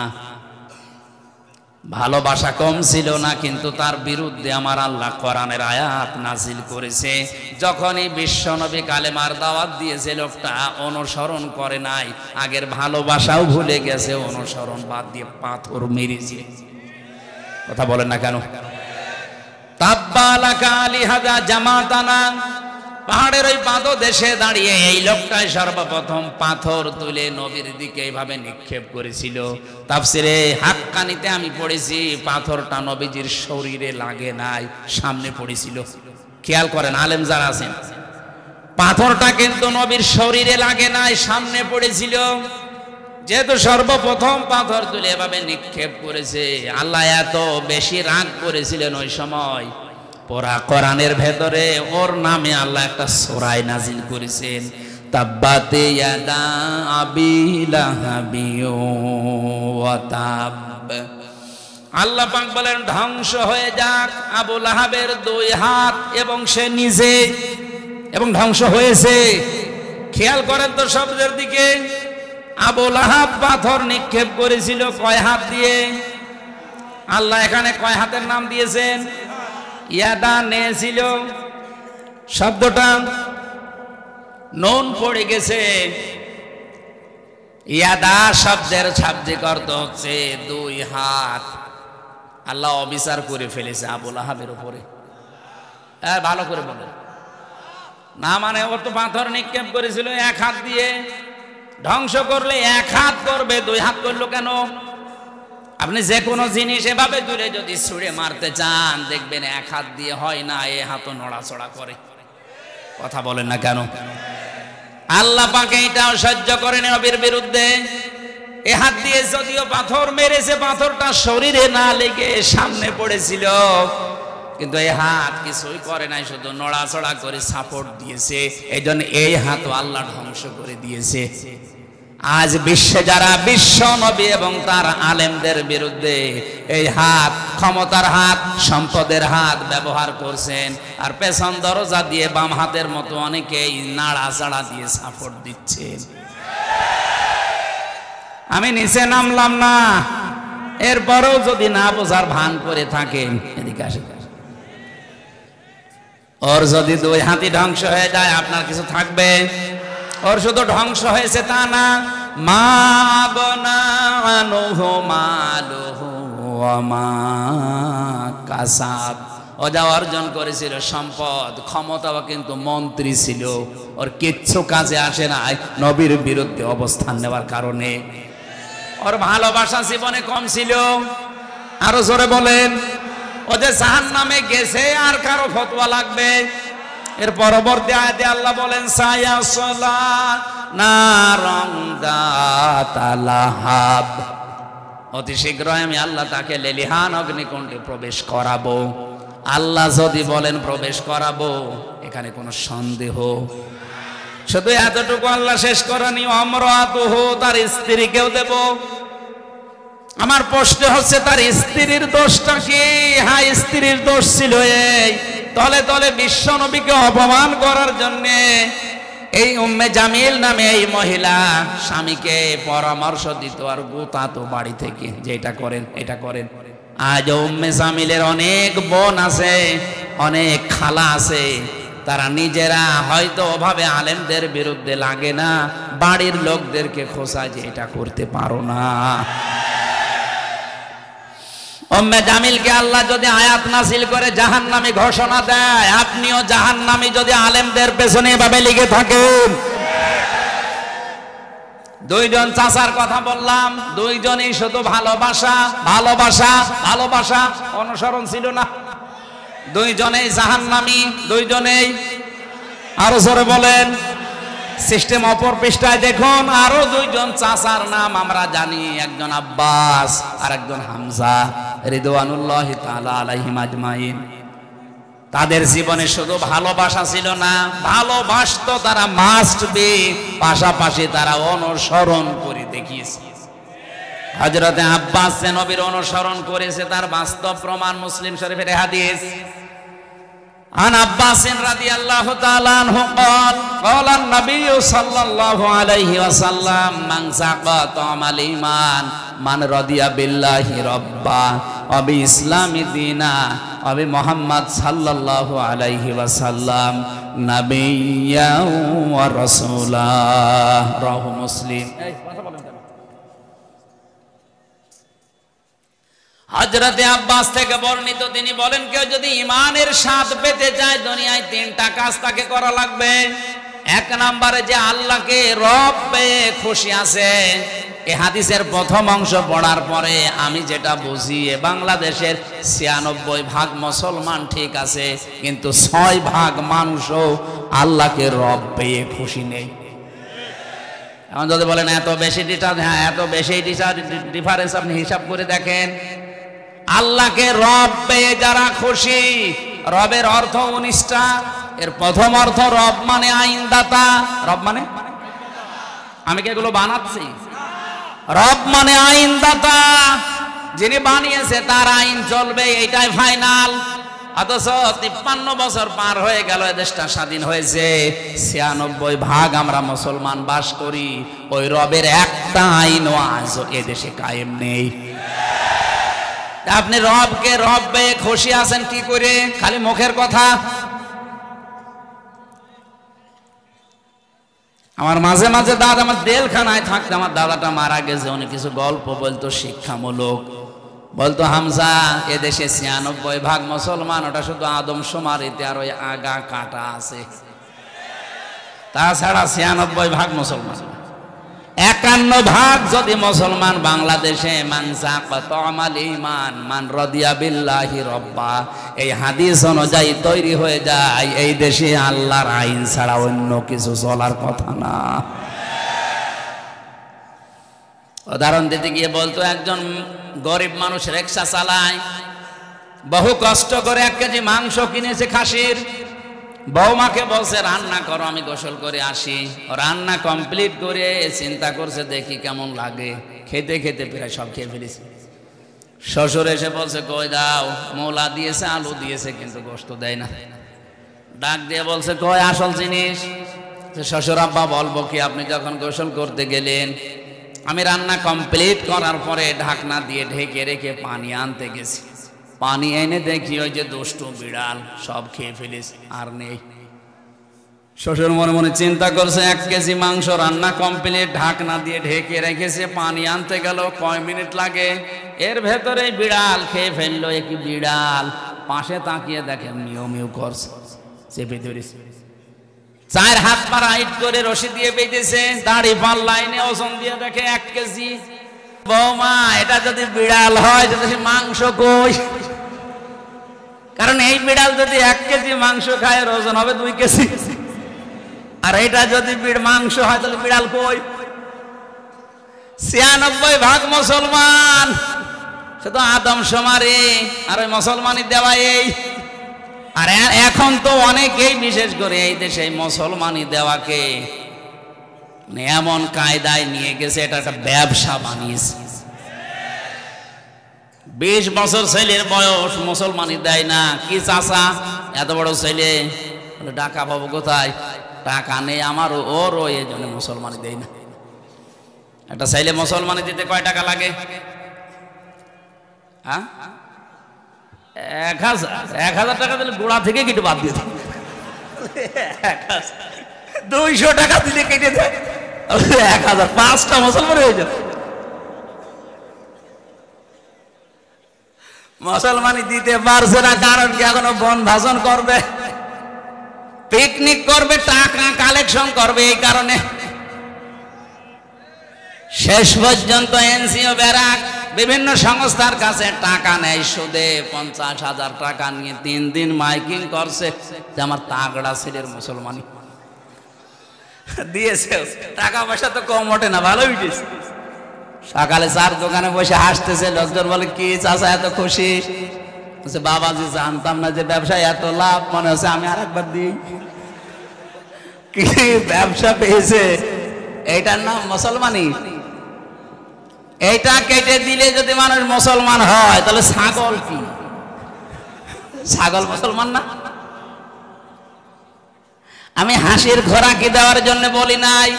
ভালোবাসা কম ছিল না, কিন্তু তার বিরুদ্ধে আমার আল্লাহ কোরআনের আয়াত নাজিল করেছে। যখনই বিশ্বনবী কালেমার দাওয়াত দিয়েছে, লোকটা অনুসরণ করে নাই, আগের ভালোবাসাও ভুলে গেছে, অনুসরণ বাদ দিয়ে পাথর মেরেছে। কথা বলেন না কেন? তাব্বালাকা লিহাযা জামাতানা, পাহাড়ের ওই পাদদেশে দাঁড়িয়ে এই লোকটাই সর্বপ্রথম পাথর তুলে নবীর দিকে এইভাবে নিক্ষেপ করেছিল। তাফসিরে হাক্কানিতে আমি পড়েছি, পাথরটা নবীজির শরীরে লাগে নাই, সামনে পড়েছিল। খেয়াল করেন আলেম যারা আছেন, পাথরটা কিন্তু নবীর শরীরে লাগে নাই, সামনে পড়েছিল। যেহেতু সর্বপ্রথম পাথর তুলে এভাবে নিক্ষেপ করেছে, আল্লাহ এত বেশি রাগ করেছিলেন ওই সময়, পুরা কোরআনের ভেতরে ওর নামে আল্লাহ একটা সূরা নাজিল করেছেন, তাব্বাত ইয়াদা আবি লাহাবি ওয়া তাব। আল্লাহ পাক বলেন, ধ্বংস হয়ে যাক আবু লাহাবের 2 হাত এবং সে নিজে, এবং ধ্বংস হয়েছে। খেয়াল করেন তো শব্দের দিকে, আবু লাহাব পাথর নিক্ষেপ করেছিল কয় হাত দিয়ে? আল্লাহ এখানে কয় হাতের নাম দিয়েছেন? ইয়াদা নেছিল, শব্দটা নুন পড়ে গেছে। ইয়াদা শব্দের শাব্দিক অর্থ হচ্ছে 2 হাত। আল্লাহ অবিচার করে ফেলেছে আবু লাহাবের উপরে। ভালো করে বলেন না, মানে ও তো পাথর নিক্ষেপ করেছিল 1 হাত দিয়ে, ধ্বংস করলে 1 হাত করবে, 2 হাত করলো কেন? আপনি যে কোনো জিনিস এভাবে দূরে যদি ছুঁড়ে মারতে চান, দেখবেন 1 হাত দিয়ে হয় না, এ হাতও নড়াচড়া করে। কথা বলেন না কেন? আল্লাহ পাক এটাও সহ্য করেন নবীর বিরুদ্ধে। এ হাত দিয়ে যদিও পাথর মেরেছে, পাথরটা শরীরে না লেগে সামনে পড়েছিল, কিন্তু এই হাত কিছুই করে নাই, শুধু নড়াচড়া করে সাপোর্ট দিয়েছে। এই জন্য এই হাতও আল্লাহ ধ্বংস করে দিয়েছে। আজ বিশ্বে যারা বিশ্ব নবী এবং তার আলেমদের বিরুদ্ধে এই হাত, ক্ষমতার হাত, সম্পদের হাত ব্যবহার করছেন, আর পেছন দরজা দিয়ে বাম হাতের মতো অনেকেই নাড়াচাড়া দিয়ে সাপোর্ট দিচ্ছেন। আমি নিচে নামলাম না, এরপরেও যদি না বোঝার ভান করে থাকেন, এদিকে আসে, ওর যদি 2 হাতই ধ্বংস হয়ে যায়, আপনার কিছু থাকবে? ওর শুধু ধ্বংস হয়েছে তা না, মা গনা আনহু মালুহু ওয়া মা কাসাব। ও যা অর্জন করেছিল সম্পদ, ক্ষমতাও, কিন্তু মন্ত্রী ছিল, ওর কিচ্ছু কাজে আসে না নবীর বিরুদ্ধে অবস্থান নেওয়ার কারণে। ওর ভালোবাসা জীবনে কম ছিল। আরো জোরে বলেন। ও যে জাহান্নামে গেছে, আর কারো ফতোয়া লাগবে? এর পরবর্তী আয়াতে আল্লাহ বলেন, সায়াসলা নারান যাতা লাহাব, অতি শীঘ্রই আমি আল্লাহ তাকে লেলিহান অগ্নিকুণ্ডে প্রবেশ করাবো। আল্লাহ যদি বলেন প্রবেশ করাবো, এখানে কোনো সন্দেহ? শুধু এতটুকু আল্লাহ শেষ করেনি, অমরাতুহু, তার স্ত্রীকেও দেব। আমার প্রশ্ন হচ্ছে, তার স্ত্রীর দোষটা কি? হ্যাঁ, স্ত্রীর দোষ ছিল এই, তলে তলে বিশ্ব নবীকে অপমান করার জন্য এই উম্মে জামিল নামে এই মহিলা স্বামীকে পরামর্শ দিত আর গোতাতো বাড়ি থেকে, যে এটা করেন, এটা করেন। আজ উম্মে জামিলের অনেক বোন আছে, অনেক খালা আছে, তারা নিজেরা হয়তো ওভাবে আলেমদের বিরুদ্ধে লাগে না, বাড়ির লোকদেরকে খোঁচায় যে এটা করতে পারো না। উম্মে জামিলকে আল্লাহ যদি আয়াত নাযিল করে জাহান্নামী ঘোষণা দেয়, আপনিও জাহান্নামী যদি আলেমদের পেছনে এভাবে লেগে থাকেন। দুইজন চাচার কথা বললাম, দুইজনই শুধু ভালোবাসা ভালোবাসা ভালোবাসা, অনুসরণ ছিল না। দুইজনেই জাহান্নামী, দুইজনেই। আরো জোরে বলেন। সিস্টেম অপর পৃষ্ঠায় দেখুন, আরো দুইজন চাচার নাম আমরা জানি, একজন আব্বাস আর একজন হামজা রিদওয়ানুল্লাহি তাআলা আলাইহিম আজমাইন। তাদের জীবনে শুধু ভালোবাসা ছিল না, ভালোবাসতো তারা মাস্ট বি, পাশাপাশি তারা অনুসরণ করে দেখিয়েছে। হযরতে আব্বাস নবীর অনুসরণ করেছে, তার বাস্তব প্রমাণ মুসলিম শরীফের হাদিস। عن عباس رضي الله تعالى عنه قال قال النبي صلى الله عليه وسلم من سقى طعم الإيمان من رضي بالله ربا وبإسلام دينا وبمحمد صلى الله عليه وسلم نبيا ورسولا رواه مسلم। হযরতে আব্বাস থেকে বর্ণিত, তিনি বলেন কেউ যদি ঈমানের স্বাদ পেতে চায় দুনিয়ায় তিনটা কাজ তাকে করা লাগবে। এক নম্বরে যে আল্লাহকে রব পেয়ে খুশি আছে। এই হাদিসের প্রথম অংশ পড়ার পরে আমি যেটা বুঝি, বাংলাদেশের ৯৬% মুসলমান ঠিক আছে, কিন্তু ৬% মানুষও আল্লাহকে রব পেয়ে খুশি নেই। এখন যদি বলেন এত বেশি এত বেশি ডিফারেন্স, আপনি হিসাব করে দেখেন। আল্লাহকে রব পেয়ে যারা খুশি, রবের অর্থ ১৯টা। এর প্রথম অর্থ রব মানে আইনদাতা। রব মানে, আমি কি এগুলো বানাচ্ছি? রব মানে আইনদাতা, যিনি বানিয়েছে তার আইন চলবে, এটাই ফাইনাল। অথচ ৫৩ বছর পার হয়ে গেল, এ দেশটা স্বাধীন হয়েছে, ৯৬% আমরা মুসলমান বাস করি। ওই রবের একটা আইনও আজ এ দেশে কায়েম নেই। আপনি রবকে রব পেয়ে খুশি আছেন কি করে? খালি মুখের কথা। আমার মাঝে মাঝে দাদা, আমার জেলখানায় থাকতে আমার দাদাটা মারা গেছে, উনি কিছু গল্প বলতো শিক্ষামূলক। বলতো হামজা, এদেশে ৯৬% মুসলমান, ওটা শুধু আদমশুমারিতে আর ওই আগা কাটা আছে, তাছাড়া ৯৬% মুসলমান। ৫১% যদি মুসলমান বাংলাদেশে মান সাকা তামাল ঈমান মান রাদিয়া বিল্লাহি রব্বা, এই হাদিস অনুযায়ী তৈরি হয়ে যায়, এই দেশে আল্লাহর আইন ছাড়া অন্য কিছু চলার কথা না। উদাহরণ দিতে গিয়ে বলতো, একজন গরিব মানুষ রিকশা চালায়, বহু কষ্ট করে ১ কেজি মাংস কিনেছে খাসির। বৌমাকে বলছে রান্না করো, আমি গোসল করে আসি। রান্না কমপ্লিট করে চিন্তা করছে দেখি কেমন লাগে, খেতে খেতে প্রায় সব খেয়ে ফেলেছি। শ্বশুর এসে বলছে কই দাও, মৌলা দিয়েছে, আলু দিয়েছে, কিন্তু গোশত দেয় না। ডাক দিয়ে বলছে কই আসল জিনিস? শ্বশুর আব্বা বলবো কি, আপনি যখন গোসল করতে গেলেন, আমি রান্না কমপ্লিট করার পরে ঢাকনা দিয়ে ঢেকে রেখে পানি আনতে গেছি। পানি এনে দেখি ওই যে দুষ্টু বিড়াল সব খেয়ে ফেলেছে, আর নেই। শ্বশুর মনে মনে চিন্তা করছে ১ কেজি মাংস রান্না কমপ্লিট, ঢাকনা দিয়ে ঢেকে রেখেছে, পানি আনতে গেল কয় মিনিট লাগে, এর ভেতরে বিড়াল খেয়ে ফেললো। একই বিড়াল পাশে তাকিয়ে দেখে মিউ মিউ করছে, চেপে ধরেছে। ৪ হাত পা রাইট করে রশি দিয়ে বেঁধেছে, দাড়ি পাল লাইনে ওজন দিয়ে দেখে ১ কেজি। বৌমা, এটা যদি বিড়াল হয় যদি মাংস কই? কারণ এই বিড়াল যদি ১ কেজি মাংস খায়, ওজন হবে ২ কেজি। আর এটা যদি মাংস হয় তাহলে বিড়াল কই? ৯৬% মুসলমান, শুধু আদমশুমারি আর ওই মুসলমানি দেওয়া এই। আর এখন তো অনেকেই, বিশেষ করে এই দেশে মুসলমানি দেওয়াকে এমন কায়দায় নিয়ে গেছে, এটা একটা ব্যবসা বানিয়েছে। ২০ বছর ছেলের বয়স, মুসলমানি দেয় না। কি চাচা, এত বড় ছেলে, টাকা পাবো কোথায়? টাকা নেই আমার, ওরও, এই জন্য মুসলমানি দেয় না। একটা ছেলে মুসলমানি দিতে কয় টাকা লাগে? ১,০০০ টাকা দিলে গোড়া থেকে কেটে বাদ দিয়ে দেয়। ২০০ টাকা দিলে কেটে দেয় ১,০০০, ৫টা মুসলমান হয়ে যাবে। মুসলমানি দিতে পারছে না, কারণ কি এখনো বন ভাষণ করবে, পিকনিক করবে, টাকা কালেকশন করবে, এই কারণে। শেষ পর্যন্ত এনজিও ব্যারাক বিভিন্ন সংস্থার কাছে টাকা নেয় সুদে, 50,000 টাকা নিয়ে 3 দিন মাইকিং করছে যে আমার তাগড়া ছেলের মুসলমানি দিয়েছে। টাকা পয়সা তো কম ওঠে না, ভালো উঠেছে। সকালে চার দোকানে বসে হাসতেছে, লোকজন বলে কি চাচা এত খুশি? বাবাজি জানতাম না যে ব্যবসায় এত লাভ, মনে হচ্ছে আমি আরেকবার দিই। কি ব্যবসা পেয়েছে, এইটার নাম মুসলমানি। এইটা কেটে দিলে যদি মানুষ মুসলমান হয় তাহলে ছাগল কি? ছাগল মুসলমান না? আমি হাসির খোরাকি দেওয়ার জন্য বলি নাই।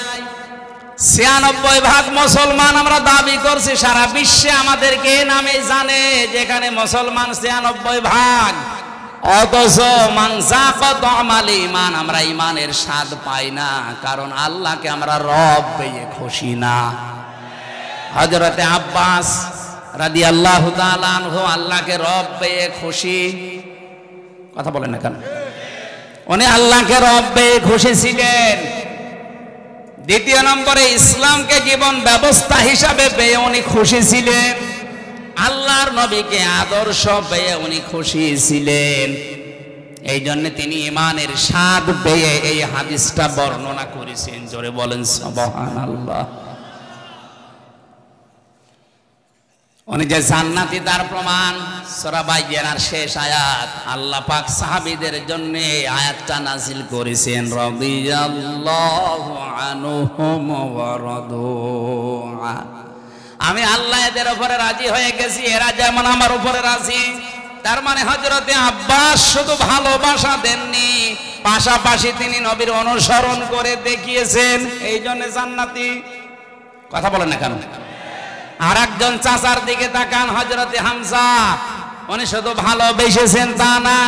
96% মুসলমান আমরা দাবি করছি, সারা বিশ্বে আমাদেরকে নামে জানে, যেখানে মুসলমান 96%। অথচ মানজাকাত আমাল ঈমান, আমরা ঈমানের স্বাদ পাই না, কারণ আল্লাহকে আমরা রব পেয়ে খুশি না। হযরতে আব্বাস রাদিয়াল্লাহু তাআলা আনহু আল্লাহকে রব পেয়ে খুশি। কথা বলেন না কেন? উনি আল্লাহকে রব পেয়ে খুশি ছিলেন। দ্বিতীয় নম্বরে ইসলামকে জীবন ব্যবস্থা হিসাবে পেয়ে উনি খুশি ছিলেন। আল্লাহর নবীকে আদর্শ পেয়ে উনি খুশি ছিলেন। এই জন্য তিনি ঈমানের স্বাদ পেয়ে এই হাদিসটা বর্ণনা করেছেন। জোরে বলেন সুবহানাল্লাহ। উনি যে জান্নাতি তার প্রমাণ সূরা বাইয়ানার শেষ আয়াত, আল্লাহ পাক সাহাবীদের জন্য আয়াতটা নাযিল করেছেন, রাদিয়াল্লাহু আনহুম ওয়া রাদু আন। আমি আল্লাহ এদের উপরে রাজি হয়ে গেছি, এরা যেমন আমার উপরে রাজি। তার মানে হযরতে আব্বাস শুধু ভালোবাসা দেননি, পাশাপাশি তিনি নবীর অনুসরণ করে দেখিয়েছেন, এই জন্য জান্নাতি। কথা বলেন না কেন? আর একজন চাচার দিকে তাকান, হযরতে হামজা। উনি শুধু ভালোবেসেছেন তা না,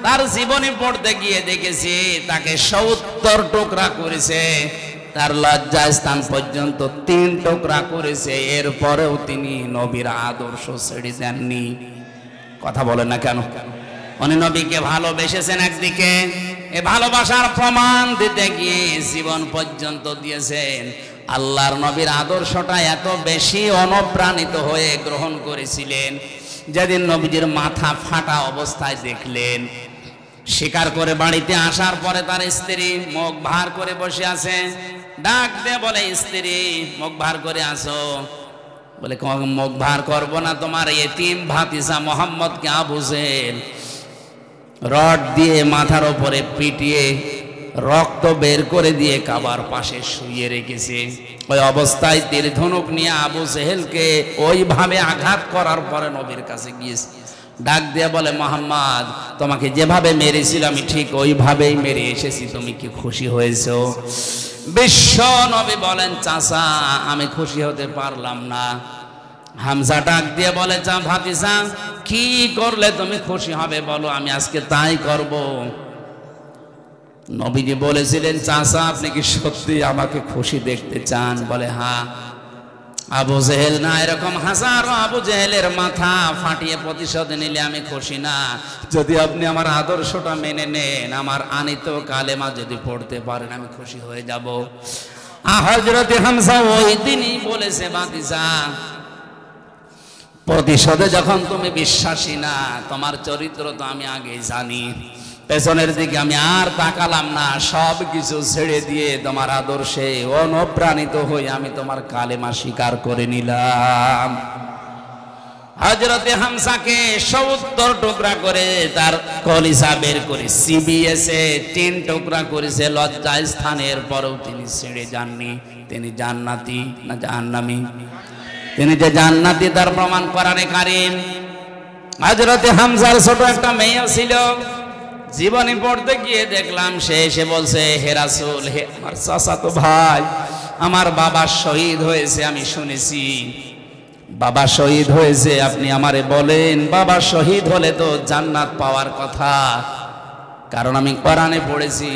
তার জীবনী পড়তে গিয়ে দেখেছি তাকে 70 টুকরা করেছে, তার লজ্জা স্থান পর্যন্ত 3 টুকরা করেছে। এরপরেও তিনি নবীর আদর্শ ছেড়ে যাননি। কথা বলেন না কেন? উনি নবীকে ভালোবেসেছেন একদিকে, এ ভালোবাসার প্রমাণ দিতে গিয়ে জীবন পর্যন্ত দিয়েছেন। আল্লাহর নবীর আদর্শটা এত বেশি অনুপ্রাণিত হয়ে গ্রহণ করেছিলেন, যেদিন নবীজির মাথা ফাটা অবস্থায় দেখলেন, স্বীকার করে বাড়িতে আসার পরে তার স্ত্রী মুখ ভার করে বসে আছে। ডাক দিয়ে বলে, স্ত্রী মুখ ভার করে আসো। বলে, মুখ ভার করবো না, তোমার এতিম ভাতিজা মোহাম্মদকে আবু জেহেল রড দিয়ে মাথার উপরে পিটিয়ে রক্ত বের করে দিয়ে কাবার পাশে শুইয়ে রেখেছে। ওই অবস্থায় তীর ধনুক নিয়ে আবু জেহেলকে ওইভাবে আঘাত করার পরে নবীর কাছে গিয়েছে। ডাক দিয়ে বলে, মোহাম্মদ তোমাকে যেভাবে মেরেছিল আমি ঠিক ওইভাবেই মেরে এসেছি, তুমি কি খুশি হয়েছো? বিশ্ব নবী বলেন, চাচা আমি খুশি হতে পারলাম না। হামজা ডাক দিয়ে বলে, চা ভাতিজা কি করলে তুমি খুশি হবে বলো, আমি আজকে তাই করব। নবীজি বলেছিলেন, চাচা আপনি কি সত্যি আমাকে খুশি দেখতে চান? বলে, হ্যাঁ। আবু জেহেল না, এরকম হাজারো আবু জেহেলের মাথা ফাটিয়ে প্রতিশোধ নিলে আমি খুশি না। যদি আপনি আমার আদর্শটা মেনে নেন, আমার আনিত কালেমা যদি পড়তে পারেন, আমি খুশি হয়ে যাব। হযরতে হামজা ওই দিনই বলেছে, ভাতিজা প্রতিশোধে যখন তুমি বিশ্বাসী না, তোমার চরিত্র তো আমি আগেই জানি। পেছনের দিকে আমি আর তাকালাম না, সব কিছু ছেড়ে দিয়ে তোমার আদর্শে অনুপ্রাণিত হয়ে আমি তোমার কালেমা স্বীকার করে নিলাম। হযরতে হামজাকে 70 টুকরা করে তার কলিজা বের করে সিবিএসে 3 টুকরা করেছে লজ্জা স্থানের পরেও তিনি ছেড়ে যাননি। তিনি জান্নাতি না জাহান্নামী? তিনি যে জান্নাতি তার প্রমাণ কোরআনে কারীম। হযরতে হামজার ছোট একটা মেয়ে ছিল, জীবনী পড়তে গিয়ে দেখলাম সে এসে বলছে, হে রাসূল, হে আমার চাচাতো ভাই, আমার বাবা শহীদ হয়েছে, আমি শুনেছি বাবা শহীদ হয়েছে, আপনি আমারে বলেন বাবা শহীদ হলে তো জান্নাত পাওয়ার কথা, কারণ আমি কোরআনে পড়েছি,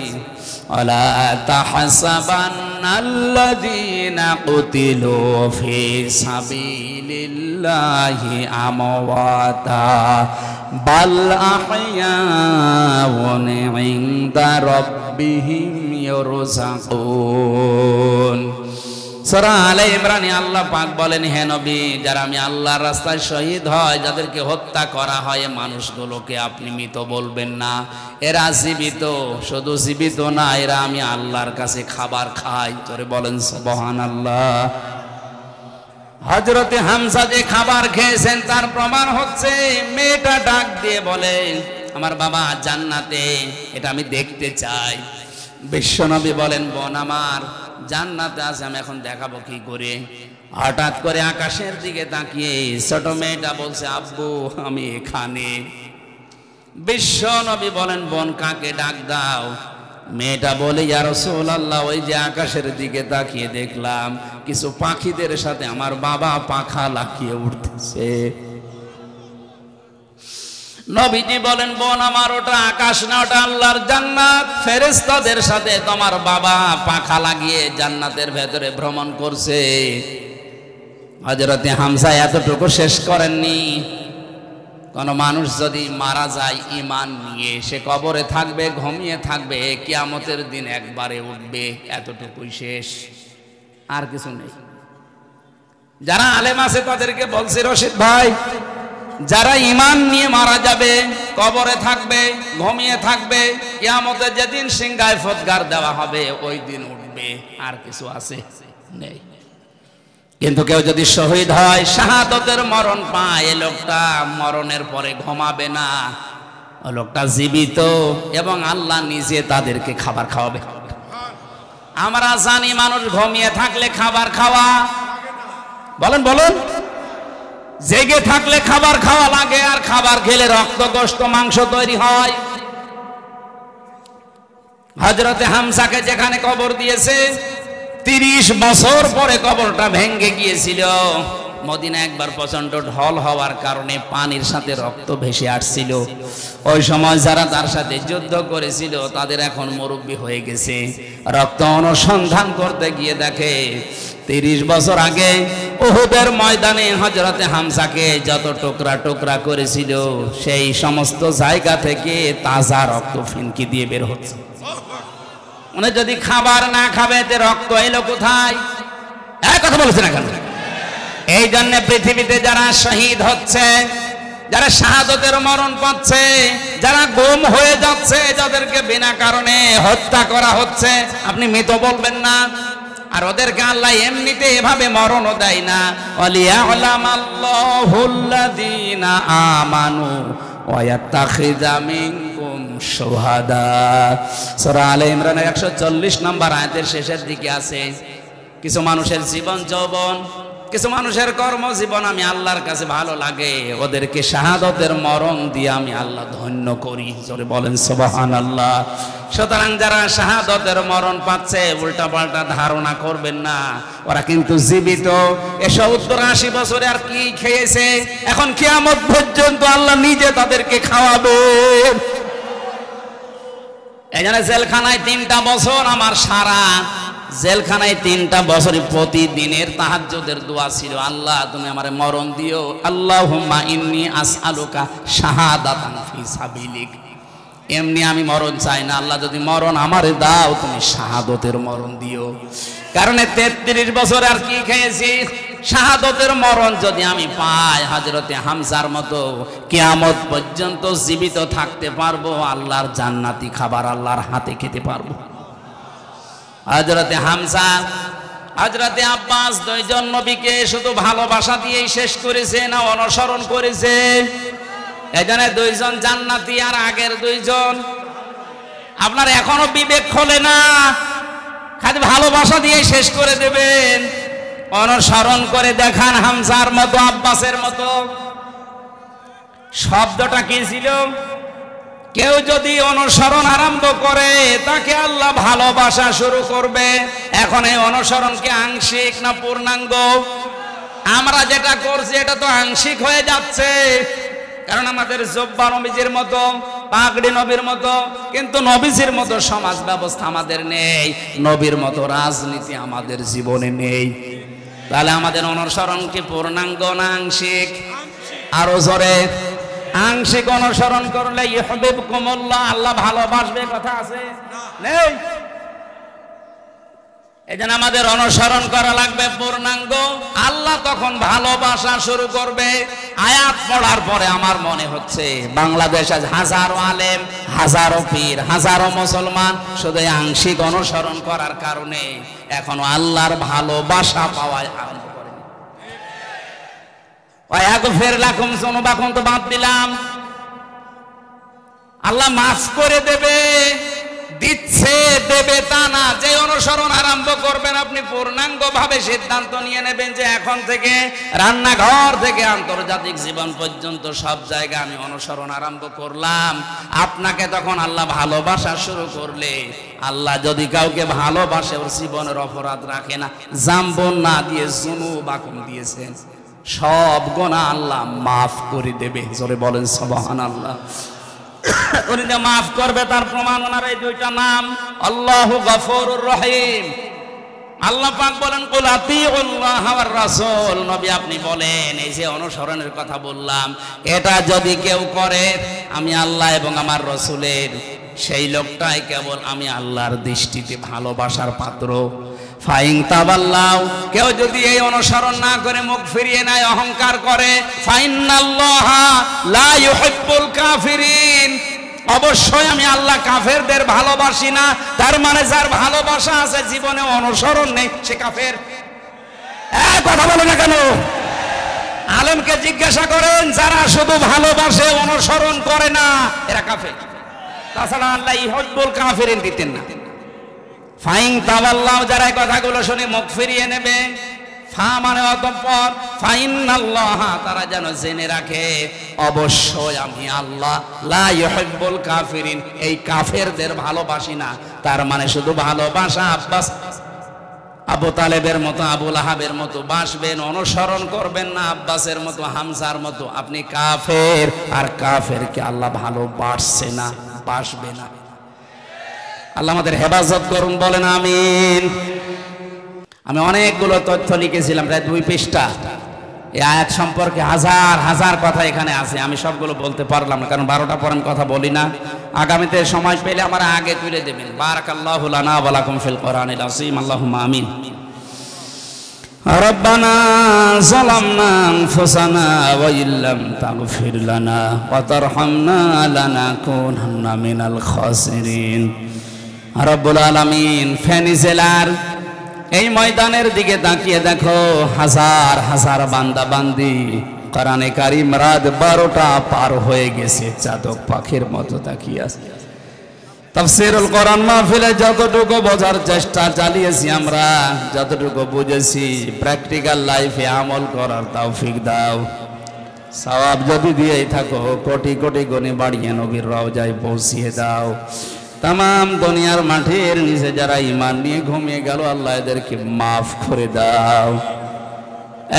ওয়ালা তাহসাবান্নাল্লাযীনা কুতিলু ফি সাবিলিল্লাহি আমওয়াতা বাল আহইয়াউন ইনদা রাব্বিহিম ইউরযাকুন। সূরা আলে ইমরানে আল্লাহ পাক বলেন, হে নবী, যারা আমি আল্লাহর রাস্তায় শহীদ হয়, যাদেরকে হত্যা করা হয়, মানুষগুলোকে আপনি মৃত বলবেন না, এরা জীবিত। শুধু জীবিত না, এরা আমি আল্লাহর কাছে খাবার খাই। জোরে বলেন সুবহানাল্লাহ। হযরতে হামজা যে খাবার খেয়েছেন তার প্রমাণ হচ্ছে মেয়েটা ডাক দিয়ে বলে, আমার বাবা জান্নাতে, এটা আমি দেখতে চাই। বিশ্বনবী বলেন, বোন আমার জান্নাতে আছে, আমি এখন দেখাবো কি করে। হঠাৎ করে আকাশের দিকে তাকিয়ে ছোট মেয়েটা বলছে, আব্বু আমি এখানে। বিশ্বনবী বলেন, বোন কাকে ডাক দাও? মেয়েটা বলে, ইয়া রাসূলুল্লাহ, ওই যে আকাশের দিকে তাকিয়ে দেখলাম কিছু পাখিদের সাথে আমার বাবা পাখা লাগিয়ে উঠতেছে। নবীজি বলেন, বোন আমার, ওটা আকাশ না, ওটা আল্লাহর জান্নাত। ফেরেশতাদের সাথে তোমার বাবা পাখা লাগিয়ে জান্নাতের ভেতরে ভ্রমণ করছে। হযরতে হামজা এতটুকু শেষ করেননি। কোন মানুষ যদি মারা যায় ঈমান নিয়ে, সে কবরে থাকবে, ঘুমিয়ে থাকবে, কিয়ামতের দিন একবারে উঠবে, এতটুকুই শেষ, আর কিছু নেই। যারা আলেম আছে তাদেরকে বলছি, রশিদ ভাই, যারা ঈমান নিয়ে মারা যাবে, কবরে থাকবে, ঘুমিয়ে থাকবে, কিয়ামতের যেদিন সিংহায় ফুৎকার দেওয়া হবে ওই দিন উঠবে, আর কিছু আছে? নেই। কিন্তু কেউ যদি শহীদ হয়, শাহাদাতের মরণ পায়, এই লোকটা মরণের পরে ঘুমাবে না, ওই লোকটা জীবিত, এবং আল্লাহ নিজে তাদেরকে খাবার খাওয়াবে। আমরা জানি মানুষ ঘুমিয়ে থাকলে খাবার খাওয়া, বলেন বলেন, জেগে থাকলে খাবার খাওয়া লাগে, আর খাবার খেলে রক্ত, গোশত, মাংস তৈরি হয়। হযরতে হামজাকে যেখানে কবর দিয়েছে, 30 বছর পরে কবরটা ভেঙে গিয়েছিল। মদিনা একবার প্রচন্ড ঢল হওয়ার কারণে পানির সাথে রক্ত ভেসে আসছিল। ওই সময় যারা তার সাথে যুদ্ধ করেছিল তাদের এখন মুরব্বি হয়ে গেছে। রক্ত অনুসন্ধান করতে গিয়ে দেখে 30 বছর আগে উহুদের ময়দানে হযরতে হামজাকে যত টুকরা টুকরা করেছিল, সেই সমস্ত জায়গা থেকে তাজা রক্ত ফিনকি দিয়ে বের হচ্ছে। মানে যদি খাবার না খাবে, এতে রক্ত এলো কোথায়? এক কথা বলছে না কেন? এই জন্য পৃথিবীতে যারা শহীদ হচ্ছে, যারা শাহাদাতের মরণ পাচ্ছে, যারা গুম হয়ে যাচ্ছে, যাদেরকে বিনা কারণে হত্যা করা হচ্ছে, আপনি মৃত বলবেন না। আর ওদেরকে আল্লাহ এমনিতে এভাবে মরণও দেয় না। ওয়ালিয়ালামাল্লাহুল্লাযীনা আমানু ওয়া ইয়াত্তাখিযা মিনকুম শুহাদা। সূরা আলে ইমরানের 140 নম্বর আয়াতের শেষের দিকে আছে, কিছু মানুষের জীবন যৌবন, কিছু মানুষের কর্মজীবন আমি আল্লাহর কাছে ভালো লাগে, ওদেরকে শাহাদাতের মরণ দিয়ে আমি আল্লাহ ধন্য করি। জোরে বলেন সুবহানাল্লাহ। সুতরাং যারা শাহাদাতের মরণ পাচ্ছে, উল্টা পাল্টা ধারণা করবেন না, ওরা কিন্তু জীবিত। 70-80 বছরে আর কি খেয়েছে, এখন কিয়ামত পর্যন্ত আল্লাহ নিজে তাদেরকে খাওয়াবেন। এই জন্য জেলখানায় 3টা বছর আমার সারা জেলখানায় 3টা বছরই প্রতিদিনের তাহাজ্জুদের দোয়া ছিল, আল্লাহ তুমি আমারে মরণ দিও, আল্লাহুম্মা ইন্নী আসআলুকা শাহাদাতান ফি সাবিলিক। এমনি আমি মরণ চাই না, আল্লাহ যদি মরণ আমারে দাও, তুমি শাহাদাতের মরণ দিও। কারণ 33 বছর আর কি খেয়েছি, শাহাদাতের মরণ যদি আমি পাই, হযরতে হামজার মতো কিয়ামত পর্যন্ত জীবিত থাকতে পারবো, আল্লাহর জান্নাতি খাবার আল্লাহর হাতে খেতে পারবো। হযরতে হামজা, হযরতে আব্বাস, দুইজন নবীকে শুধু ভালোবাসা দিয়েই শেষ করেছে না অনুসরণ করেছে? এখানে 2জন জান্নাতি আর আগের 2জন। আপনার এখনো বিবেক খোলে না, খালি ভালোবাসা দিয়ে শেষ করে দেবেন। অনুসরণ করে দেখান হামজার মতো, আব্বাসের মতো। শব্দটা কি ছিল? কেউ যদি অনুসরণ আরম্ভ করে, তাকে আল্লাহ ভালোবাসা শুরু করবে। এখন এই অনুসরণ কি আংশিক না পূর্ণাঙ্গ? আমরা যেটা করছি এটা তো আংশিক হয়ে যাচ্ছে, কারণ আমাদের জব্বা নবীজির মতো, পাগড়ি নবীর মতো, কিন্তু নবীজির মতো সমাজ ব্যবস্থা আমাদের নেই, নবীর মতো রাজনীতি আমাদের জীবনে নেই। তাহলে আমাদের অনুসরণ কি পূর্ণাঙ্গ না আংশিক? আরো জোরে। আংশিক অনুসরণ করলে ইউহিব্বুকুমুল্লাহ, আল্লাহ ভালোবাসবে, কথা আছে? নেই। এজন্য আমাদের অনুসরণ করা লাগবে পূর্ণাঙ্গ। আল্লাহ তখন ভালোবাসা শুরু করবে। আয়াত পড়ার পরে আমার মনে হচ্ছে বাংলাদেশে হাজারো আলেম, হাজারো পীর, হাজারো মুসলমান শুধু আংশিক অনুসরণ করার কারণে এখনো আল্লাহর ভালোবাসা পাওয়া আরম্ভ করেনি। ওয়াগফির লাকুম যুনুবাকুম তো বাদ দিলাম, আল্লাহ মাফ করে দেবে, দিচ্ছে দেবে তা না। যে অনুসরণ আরম্ভ করবেন আপনি পূর্ণাঙ্গ ভাবে সিদ্ধান্ত নিয়ে নেবেন যে এখন থেকে রান্নাঘর থেকে আন্তর্জাতিক জীবন পর্যন্ত সব জায়গায় আমি অনুসরণ আরম্ভ করলাম। আপনাকে তখন আল্লাহ ভালোবাসা শুরু করলে, আল্লাহ যদি কাউকে ভালোবাসে ওর জীবনের অপরাধ রাখে না। জাম্বন না দিয়ে যুনুবাকুম দিয়েছেন, সব গুনাহ আল্লাহ মাফ করে দেবে। জোরে বলেন সুবহানাল্লাহ। উনি যে মাফ করবে তার প্রমাণ ওনার এই দুইটা নাম, আল্লাহু গফুরুর রহিম। আল্লাহ পাক বলেন কুল আতিউল্লাহ ওয়ার রাসূল, নবী আপনি বলেন এই যে অনুসরণের কথা বললাম এটা যদি কেউ করে আমি আল্লাহ এবং আমার রাসূলের, সেই লোকটাই কেবল আমি আল্লাহর দৃষ্টিতে ভালোবাসার পাত্র। ফাইন তাবাল্লাউ, কেউ যদি এই অনুসরণ না করে মুখ ফিরিয়ে নেয়, অহংকার করে, ফাইনাল্লাহা লা ইউহিব্বুল কাফিরিন, অবশ্যই আমি আল্লাহ কাফেরদের ভালোবাসি না। তার মানে যার ভালোবাসা আছে জীবনে অনুসরণ নেই সে কাফের। কথা বলে না কেন? আলেমকে জিজ্ঞাসা করেন, যারা শুধু ভালোবাসে অনুসরণ করে না এরা কাফের। তাছাড়া আল্লাহ ইউহিব্বুল কাফিরিন দিতেন না। ফাইন তাওয়াল্লাহ, যারা এই কথাগুলো শুনে মুখ ফিরিয়ে নেবে, ফা মানে অতঃপর, ফাইনাল্লাহ, তারা যেন জেনে রাখে অবশ্যই আমি আল্লাহ লা ইউহিব্বুল কাফিরিন, এই কাফেরদের ভালোবাসি না। তার মানে শুধু ভালোবাসা আবু তালেবের মতো, আবু লাহাবের মতো বাসবেন, অনুসরণ করবেন না আব্বাসের মতো, হামজার মতো, আপনি কাফের। আর কাফেরকে আল্লাহ ভালোবাসছে না, বাসবে না। আল্লাহ আমাদের হেফাজত করুন, বলেন আমিন। আমি অনেকগুলো তথ্য লিখেছিলাম, প্রায় 2 পৃষ্ঠা। এই আয়াত সম্পর্কে হাজার হাজার কথা এখানে আছে, আমি সবগুলো বলতে পারলাম না, কারণ 12টা পর আমি কথা বলি না। আগামীতে সময় পেলে আমার আগে তুলে দেবেন। বারাকাল্লাহু লানা ওয়া লাকুম ফিল কোরআনিল আযীম, আল্লাহুম্মা আমিন। রব্বানা যালামনা আনফুসানা ওয়া ইল্লাম তাগফির লানা ওয়া তারহামনা লানাকুনান্না মিনাল খাসিরিন। রব্বুল আলামিন, ফেনী জেলার এই ময়দানের দিকে তাকিয়ে দেখো, হাজার হাজার বান্দা বান্দি কোরআনে কারীম রাত 12টা পার হয়ে গেছে, চাতক পাখির মতো তাকিয়ে আছে। তাফসীরুল কোরআন মাহফিলে যতটুকু বোঝার চেষ্টা চালিয়েছি আমরা, যতটুকু বুঝেছি, প্র্যাকটিক্যাল লাইফে আমল করার তৌফিক দাও। সওয়াব যদি দিয়েই থাকো, কোটি কোটি গুণে বাড়িয়ে নবীর রওজায় পৌঁছিয়ে দাও। তামাম দুনিয়ার মাঠের নিচে যারা ঈমান নিয়ে ঘুমিয়ে গেল, আল্লাহ এদেরকে মাফ করে দাও।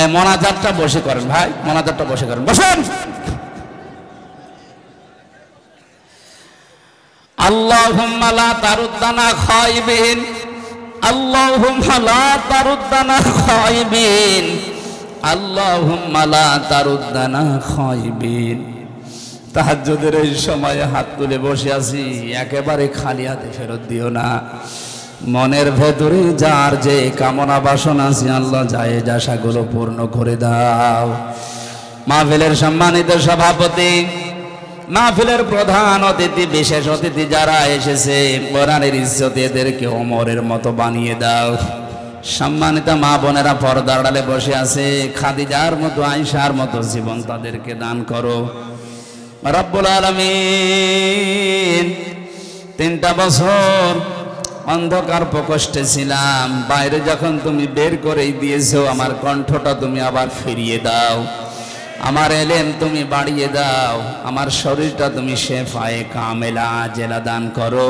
এই মোনাজাতটা বসে করেন ভাই, মোনাজাতটা বসে করেন, বসেন। আল্লাহুম্মা লা তারুদ্দানা খায়িবিন, আল্লাহুম্মা লা তারুদ্দানা খায়িবিন, আল্লাহুম্মা লা তারুদ্দানা খায়িবিন। তাহাজ্জুদের এই সময়ে হাত তুলে বসে আছি, একেবারে খালি হাতে ফেরত দিও না। মনের ভেতরে যার যে কামনা বাসনা আছে আল্লাহ জায়েজ আশাগুলো পূর্ণ করে দাও। মাহফিলের সম্মানিত সভাপতি, মাহফিলের প্রধান অতিথি, বিশেষ অতিথি যারা এসেছে, কোরআনের ইজ্জতে এদেরকে ওমরের মতো বানিয়ে দাও। সম্মানিত মা বোনেরা পর্দার আড়ালে বসে আছে, খাদিজার মতো, আয়েশার মতো জীবন তাদেরকে দান করো রব্বুল আলামিন। 3টা বছর অন্ধকার প্রকোষ্ঠে ছিলাম, বাইরে যখন তুমি বের করেই দিয়েছো, আমার কণ্ঠটা তুমি আবার ফিরিয়ে দাও, আমার এলেম তুমি বাড়িয়ে দাও, আমার শরীরটা তুমি শেফায়ে কামেলা আজেলা দান করো।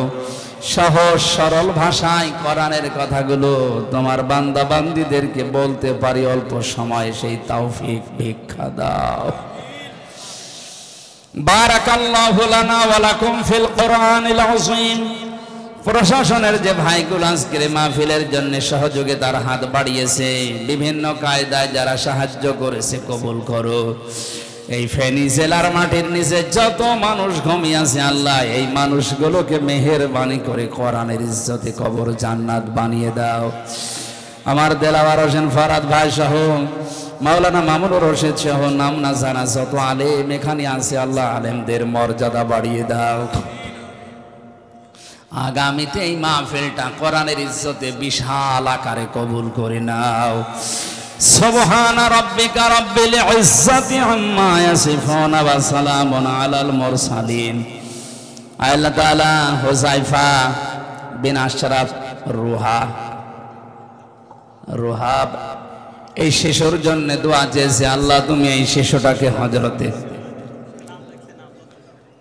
সহজ সরল ভাষায় কোরআনের কথাগুলো তোমার বান্দা বান্দীদেরকে বলতে পারি অল্প সময়ে, সেই তৌফিক ভিক্ষা দাও। বারাকাল্লাহু লানা ওয়া লাকুম ফিল কোরআনিল আযীম। প্রশাসনের যে ভাইগুলো আজকের মাহফিলের জন্য সহযোগিতার হাত বাড়িয়েছে, বিভিন্ন কায়দায় যারা সাহায্য করেছে কবুল করো। এই ফেনী জেলার মাটির নিচে যত মানুষ ঘুমিয়ে আছে আল্লাহ এই মানুষগুলোকে মেহেরবানি করে কোরআনের ইজ্জতে কবর জান্নাত বানিয়ে দাও। আমার দেলাওয়ার হোসেন ফরাদ ভাই সহ মাওলানা মামুনুর রশিদ সহ নাম না জানা যত আলেম এখানে আছে আল্লাহ আলেমদের মর্যাদা বাড়িয়ে দাও। আগামীতে এই মাহফিলটা কোরআনের ইজ্জতে বিশাল আকারে কবুল করে নাও। সুবহানা রাব্বিকা রাব্বিল ইজ্জাতি আম্মা ইয়াসিফুন ওয়া সালামুন আলাল মুরসালিন। আল্লাহ তাআলা হুযায়ফা বিন আশরাফ রুহাব এই শিশুর জন্য দোয়া চেয়েছে আল্লাহ তুমি এই শিশুটাকে হযরতে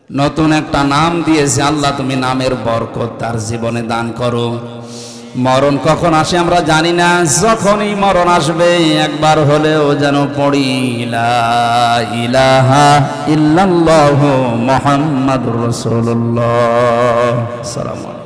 নতুন একটা নাম দিয়েছে আল্লাহ তুমি নামের বরকত তার জীবনে দান করো। মরণ কখন আসে আমরা জানি না, যখনই মরণ আসবে একবার হলেও যেন পড়ি লা ইলাহা ইল্লাল্লাহু মুহাম্মাদুর রাসূলুল্লাহ। সালাম।